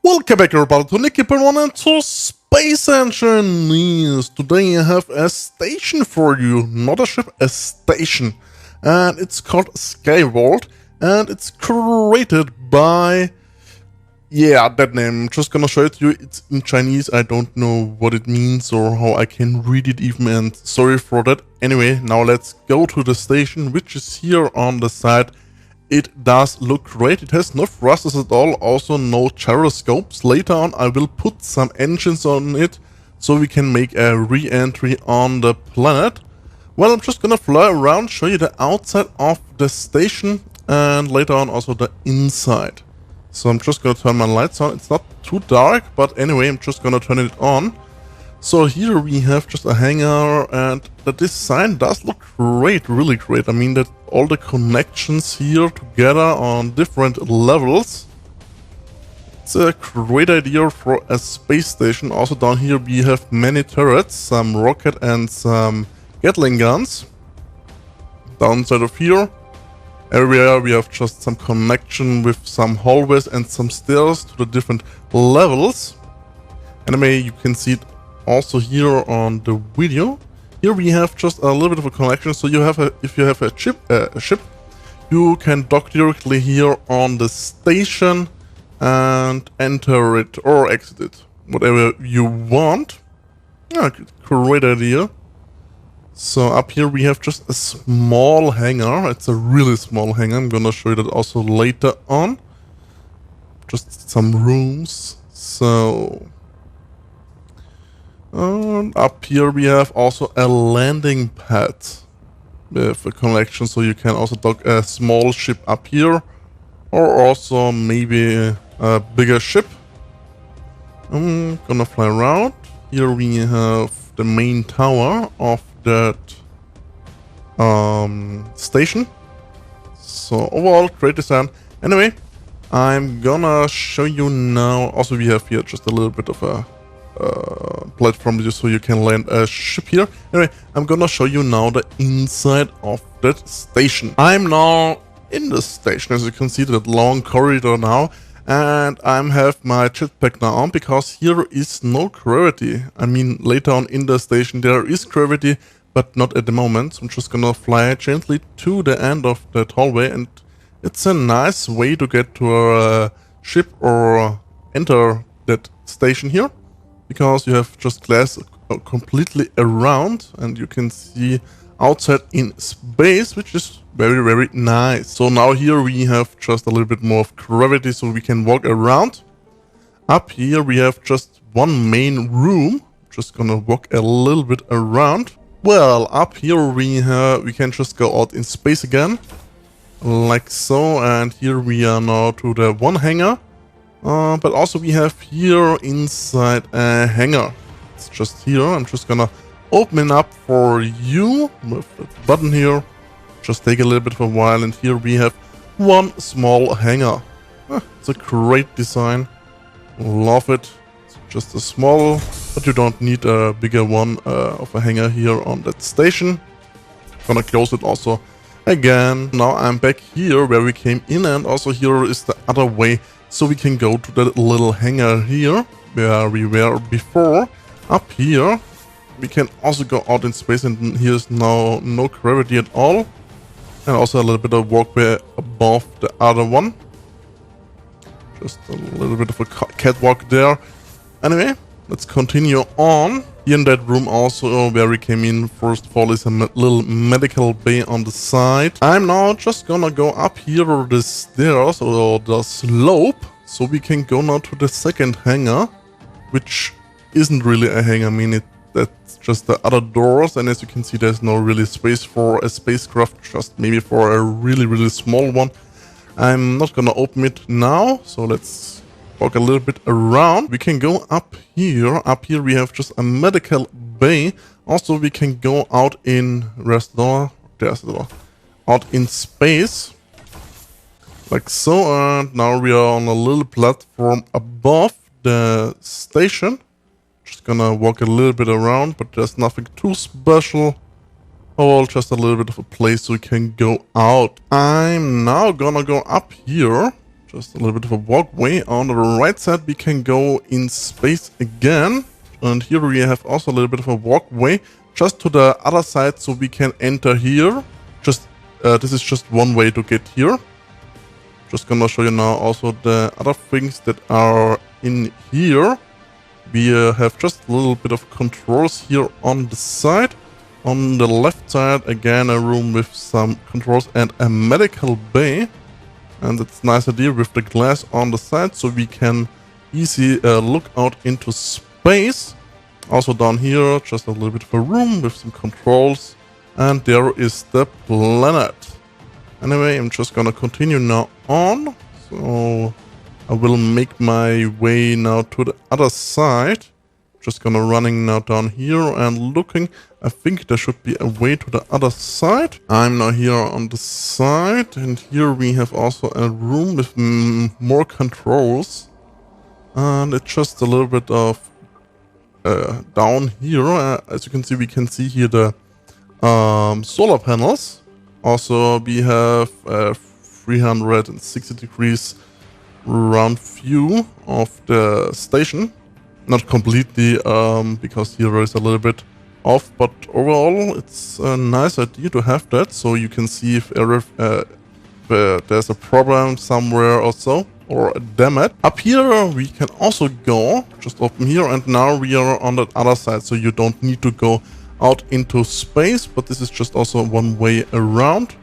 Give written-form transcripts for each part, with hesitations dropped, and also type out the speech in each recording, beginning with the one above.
Welcome back everybody to NikiballOne and to Space Engineers. Today I have a station for you, not a ship, a station. And it's called skyworld and it's created by... yeah, that name. I'm just gonna show it to you. It's in Chinese, I don't know what it means or how I can read it even, and sorry for that. Anyway, now let's go to the station, which is here on the side. It does look great. It has no thrusters at all, also no gyroscopes. Later on I will put some engines on it so we can make a re-entry on the planet. Well, I'm just gonna fly around, show you the outside of the station and later on also the inside. So I'm just gonna turn my lights on. It's not too dark, but anyway, I'm just gonna turn it on. So here we have just a hangar, and the design does look great, really great. I mean that all the connections here together on different levels. It's a great idea for a space station. Also down here we have many turrets, some rocket and some Gatling guns. Downside of here, everywhere we have just some connection with some hallways and some stairs to the different levels. Anyway, you can see it also here on the video. Here we have just a little bit of a connection, so you have if you have a ship, you can dock directly here on the station and enter it or exit it, whatever you want. Yeah, great idea. So up here we have just a small hangar. It's a really small hangar. I'm gonna show you that also later on. Just some rooms. So up here we have also a landing pad with a connection, so you can also dock a small ship up here or also maybe a bigger ship. I'm gonna fly around. Here we have the main tower of that station. So overall great design. Anyway, I'm gonna show you now. Also we have here just a little bit of a platform just so you can land a ship here. Anyway, I'm gonna show you now the inside of that station. I'm now in the station, as you can see, that long corridor now, and I have my jetpack now on because here is no gravity. I mean, later on in the station there is gravity, but not at the moment. So I'm just gonna fly gently to the end of that hallway, and it's a nice way to get to a ship or enter that station here, because you have just glass completely around and you can see outside in space, which is very, very nice. So now here we have just a little bit more of gravity so we can walk around. Up here we have just one main room. Just gonna walk a little bit around. Well, up here we can just go out in space again, like so, and here we are now to the one hangar. But also we have here inside a hangar. It's just here. I'm just gonna open it up for you with the button here. Just take a little bit of a while, and here we have one small hangar. It's a great design. Love it. It's just a small, but you don't need a bigger one of a hangar here on that station. Gonna close it also again. Now I'm back here where we came in, and also here is the other way. So we can go to that little hangar here, where we were before. Up here, we can also go out in space, and here's now no gravity at all. And also a little bit of walkway above the other one. Just a little bit of a catwalk there. Anyway, let's continue on. Here in that room also where we came in, first of all, is a little medical bay on the side. I'm now just gonna go up here the stairs or the slope, so we can go now to the second hangar, which isn't really a hangar. I mean, that's just the other doors, and as you can see, there's no really space for a spacecraft, just maybe for a really, really small one. I'm not gonna open it now, so let's walk a little bit around. We can go up here. Up here we have just a medical bay. Also we can go out in there's the door. Out in space. Like so, and now we are on a little platform above the station. Just gonna walk a little bit around, but there's nothing too special. Oh, just a little bit of a place so we can go out. I'm now gonna go up here Just a little bit of a walkway. On the right side, we can go in space again. And here we have also a little bit of a walkway just to the other side, so we can enter here. This is just one way to get here. Just gonna show you now also the other things that are in here. We have just a little bit of controls here on the side. On the left side, again, a room with some controls and a medical bay. And it's a nice idea with the glass on the side, so we can easily look out into space. Also down here, just a little bit of a room with some controls. And there is the planet. Anyway, I'm just gonna continue now on. So I will make my way now to the other side. Just gonna running now down here and looking. I think there should be a way to the other side. I'm now here on the side, and here we have also a room with more controls. And it's just a little bit of down here. As you can see here the solar panels. Also, we have 360 degrees round view of the station. Not completely, because here is a little bit off, but overall it's a nice idea to have that, so you can see if there's a problem somewhere or so, or a damage. Up here we can also go, just open here, and now we are on the other side, so you don't need to go out into space, but this is just also one way around.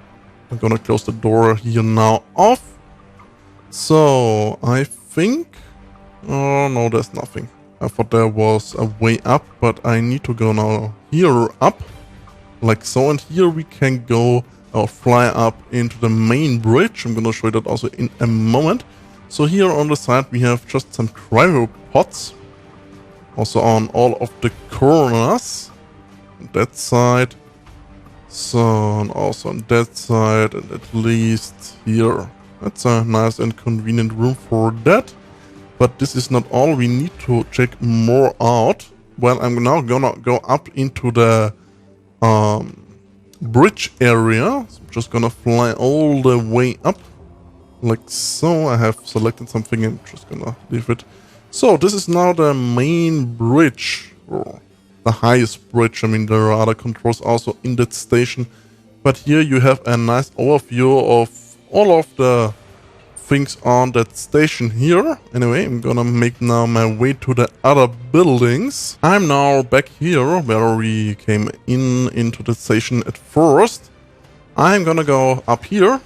I'm gonna close the door here now off. So I think, oh no, there's nothing. I thought there was a way up, but I need to go now here up, like so, and here we can go or fly up into the main bridge. I'm gonna show you that also in a moment. So here on the side we have just some cryopods, also on all of the corners, on that side, so and also on that side, and at least here. That's a nice and convenient room for that. But this is not all, we need to check more out. Well, I'm now gonna go up into the bridge area. So I'm just gonna fly all the way up, like so. I have selected something and just gonna leave it. So this is now the main bridge, or the highest bridge. I mean, there are other controls also in that station. But here you have a nice overview of all of the things on that station here. Anyway, I'm gonna make now my way to the other buildings. I'm now back here where we came into the station at first. I'm gonna go up here.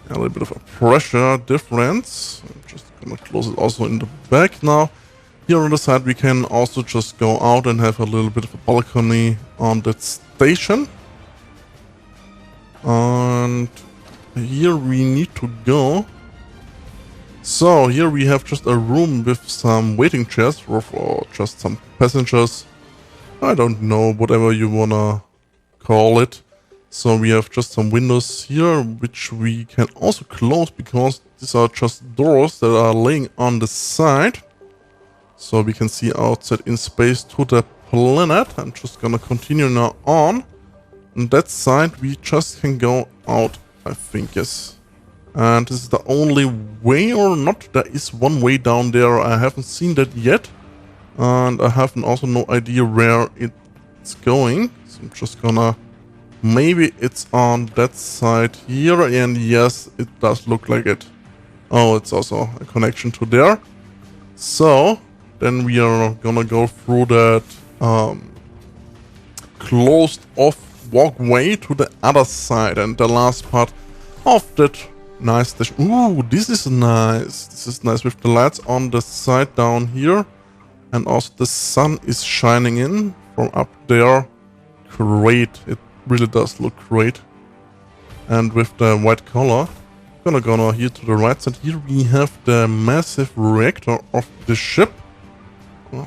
A little bit of a pressure difference. I'm just gonna close it also in the back now. Here on the side we can also just go out and have a little bit of a balcony on that station. And here we need to go. So here we have just a room with some waiting chairs for just some passengers. I don't know, whatever you wanna call it. So we have just some windows here, which we can also close because these are just doors that are laying on the side. So we can see outside in space to the planet. I'm just gonna continue now on. On that side we just can go out, I think, yes. And this is the only way or not? There is one way down there. I haven't seen that yet. And I have also no idea where it's going. So I'm just gonna... Maybe it's on that side here. And yes, it does look like it. Oh, it's also a connection to there. So, then we are gonna go through that closed off walkway to the other side. And the last part of that nice station. Ooh, this is nice. This is nice with the lights on the side down here. And also the sun is shining in from up there. Great. It really does look great. And with the white color. Gonna go now here to the right side. Here we have the massive reactor of the ship.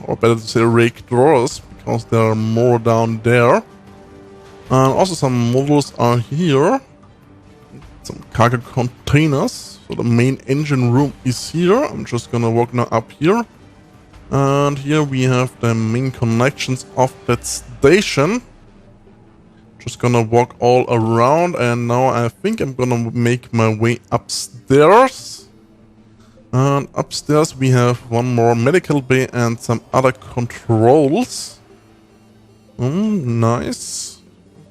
Or better to say reactors, because there are more down there. And also some modules are here. Some cargo containers. So the main engine room is here. I'm just gonna walk now up here. And here we have the main connections of that station. Just gonna walk all around, and now I think I'm gonna make my way upstairs. And upstairs we have one more medical bay and some other controls. Nice.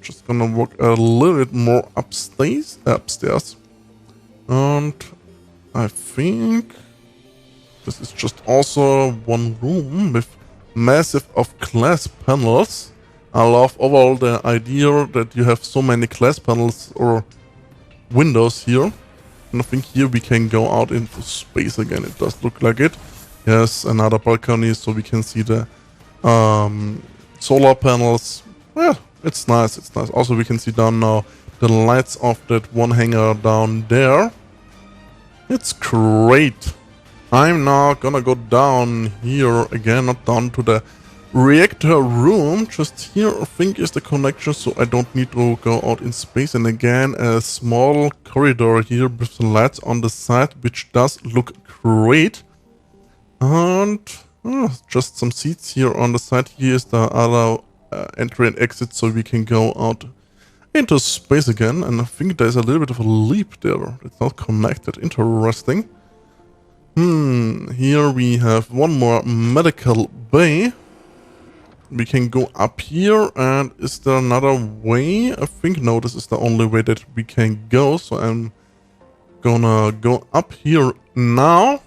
Just gonna walk a little bit more upstairs. And I think this is just also one room with massive of glass panels. I love overall the idea that you have so many glass panels or windows here. And I think here we can go out into space again. It does look like it. Yes, another balcony so we can see the solar panels. Well, it's nice, it's nice. Also we can see down now the lights of that one hangar down there. It's great. I'm now gonna go down here again, not down to the reactor room. Just here I think is the connection, so I don't need to go out in space. And again, a small corridor here with the lights on the side, which does look great. And just some seats here on the side. Here is the other entry and exit, so we can go out into space again. And I think there's a little bit of a leap there. It's not connected. Interesting. Here we have one more medical bay. We can go up here, and is there another way? I think no, this is the only way that we can go, so I'm gonna go up here now.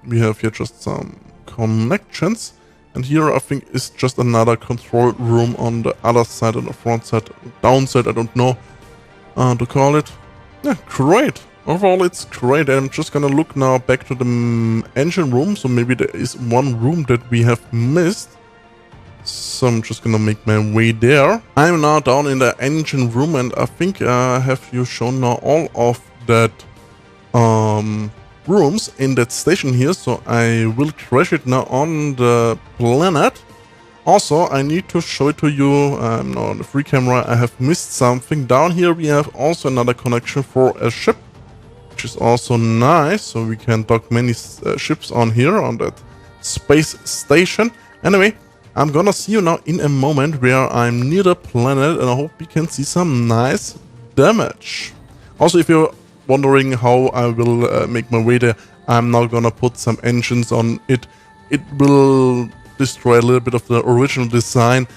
We have here just some connections, and here I think is just another control room on the other side, on the front side, downside, I don't know to call it. Yeah, great. Overall it's great. I'm just gonna look now back to the engine room, so maybe there is one room that we have missed. So I'm just gonna make my way there. I'm now down in the engine room, and I think I have you shown now all of that rooms in that station here. So I will crash it now on the planet. Also, I need to show it to you. I'm now on the free camera. I have missed something. Down here we have also another connection for a ship, which is also nice. So we can dock many ships on here on that space station. Anyway, I'm gonna see you now in a moment where I'm near the planet, and I hope we can see some nice damage. Also, if you're wondering how I will make my way there, I'm now gonna put some engines on it. It will destroy a little bit of the original design,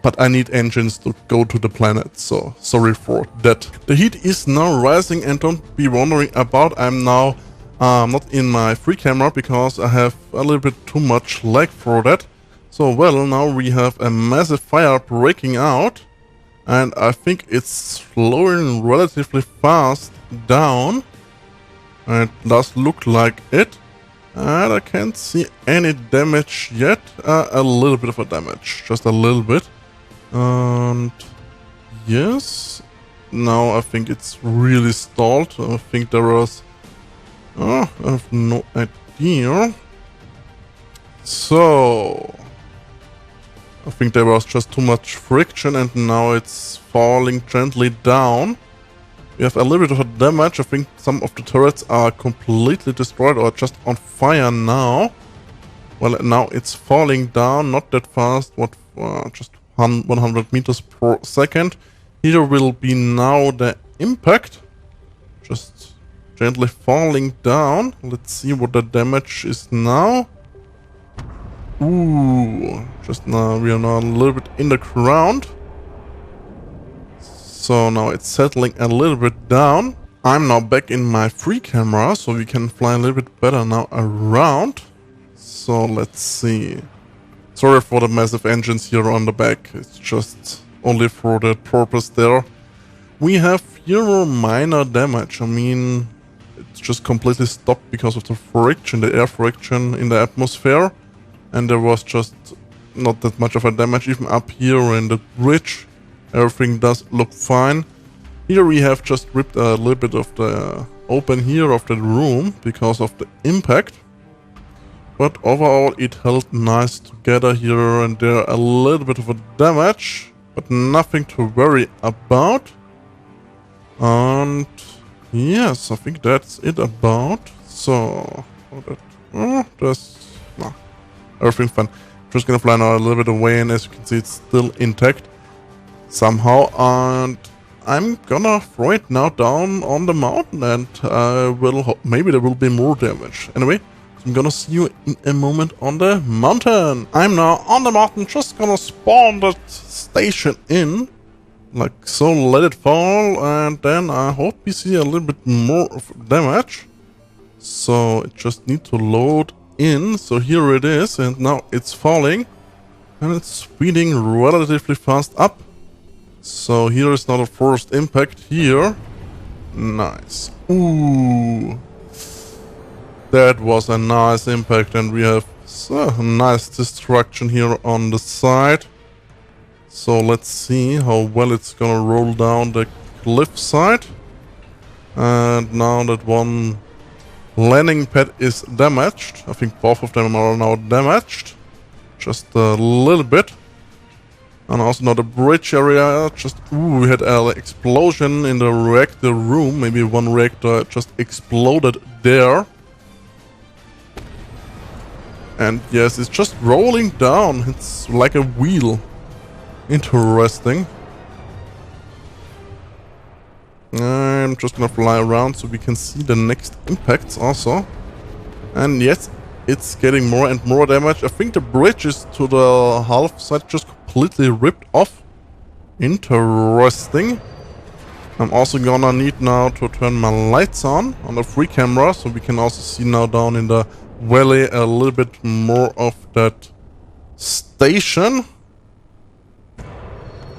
but I need engines to go to the planet, so sorry for that. The heat is now rising, and don't be wondering about I'm now not in my free camera because I have a little bit too much lag for that. So, well, now we have a massive fire breaking out, and I think it's slowing relatively fast down. And it does look like it. And I can't see any damage yet. A little bit of a damage, just a little bit. And yes, now I think it's really stalled. I think there was... I have no idea. So... I think there was just too much friction, and now it's falling gently down. We have a little bit of a damage. I think some of the turrets are completely destroyed or just on fire now. Well, now it's falling down, not that fast, just 100 meters per second. Here will be now the impact. Just gently falling down. Let's see what the damage is now. Ooh, just now we are now a little bit in the ground. So now it's settling a little bit down. I'm now back in my free camera, so we can fly a little bit better now around. So let's see. Sorry for the massive engines here on the back. It's just only for that purpose there. We have here minor damage. I mean, it's just completely stopped because of the friction, the air friction in the atmosphere. And there was just not that much of a damage, even up here in the bridge. Everything does look fine. Here we have just ripped a little bit of the open here of the room because of the impact. But overall it held nice together here and there. A little bit of a damage, but nothing to worry about. And yes, I think that's it about. So, everything fine. Just gonna fly now a little bit away, and as you can see, it's still intact somehow. And I'm gonna throw it now down on the mountain and maybe there will be more damage. Anyway, I'm gonna see you in a moment on the mountain. I'm now on the mountain, just gonna spawn that station in. Like so, let it fall, and then I hope we see a little bit more of damage. So it just needs to load in. So here it is, and now it's falling. And it's speeding relatively fast up. So here is now the first impact here. Nice. Ooh. That was a nice impact, and we have a nice destruction here on the side. So let's see how well it's gonna roll down the cliff side. And now that one landing pad is damaged. I think both of them are now damaged. Just a little bit. And also now the bridge area, just, ooh, we had an explosion in the reactor room. Maybe one reactor just exploded there. And yes, it's just rolling down. It's like a wheel. Interesting. I'm just gonna fly around so we can see the next impacts also. And yes, it's getting more and more damage. I think the bridge is to the half side just completely ripped off. Interesting. I'm also gonna need now to turn my lights on the free camera so we can also see now down in the valley a little bit more of that station.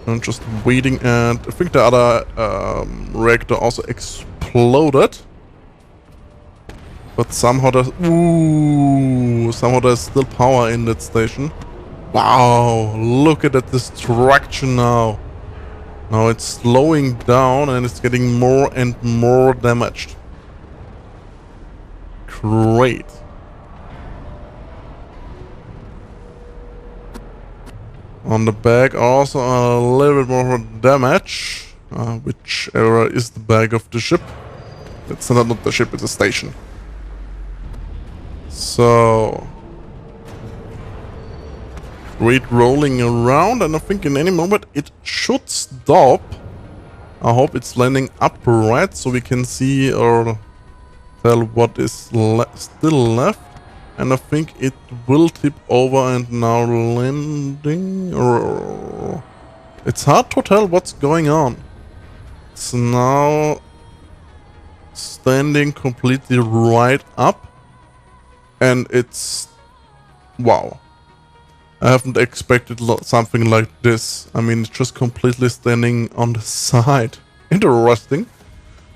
I'm just waiting, and I think the other reactor also exploded. But somehow there's still power in that station. Wow, look at that destruction now. Now it's slowing down and it's getting more and more damaged. Great. On the back also a little bit more damage. Whichever is the back of the ship. It's not the ship, it's a station. So... great rolling around, and I think in any moment it should stop. I hope it's landing upright so we can see or tell what is still left. And I think it will tip over and now landing. Or it's hard to tell what's going on. It's now standing completely right up. And it's... wow. I haven't expected something like this. I mean, it's just completely standing on the side. Interesting.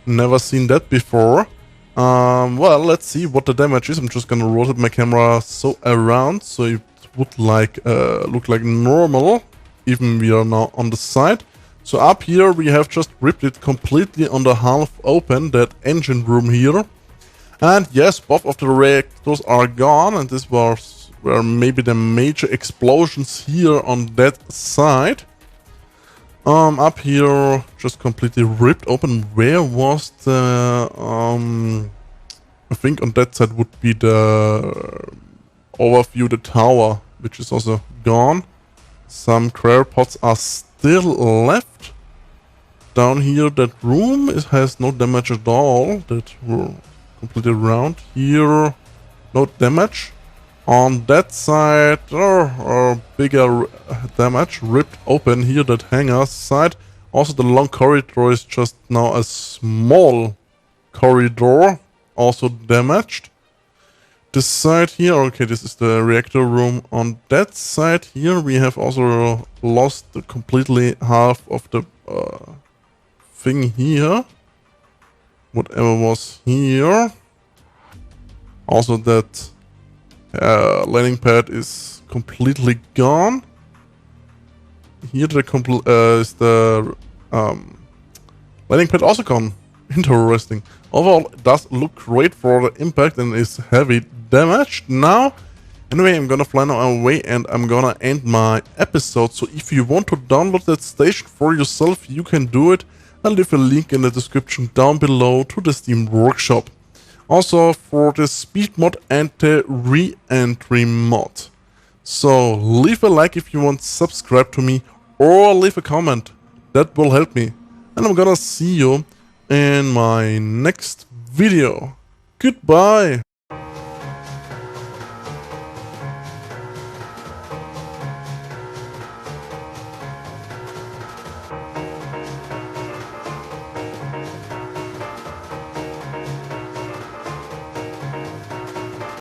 Never seen that before. Well, let's see what the damage is. I'm just gonna rotate my camera so around so it would like look like normal. Even we are now on the side. So up here we have just ripped it completely on the half open, that engine room here. And yes, both of the reactors are gone, and this were maybe the major explosions here on that side. Up here, just completely ripped open. Where was the... I think on that side would be the overview, the tower, which is also gone. Some crater pods are still left. Down here, that room has no damage at all. That were completely round. Here, no damage. On that side, bigger damage, ripped open here, that hangar side. Also the long corridor is just now a small corridor, also damaged. This side here, okay, this is the reactor room. On that side here, we have also lost completely half of the thing here. Whatever was here. Also that... landing pad is completely gone. Here is the landing pad also gone. Interesting. Overall, it does look great for the impact and is heavy damaged now. Anyway, I'm gonna fly now away and I'm gonna end my episode. So if you want to download that station for yourself, you can do it. I'll leave a link in the description down below to the Steam Workshop. Also for the speed mod and the Reentry mod. So leave a like if you want, subscribe to me, or leave a comment. That will help me. and I'm gonna see you in my next video. Goodbye.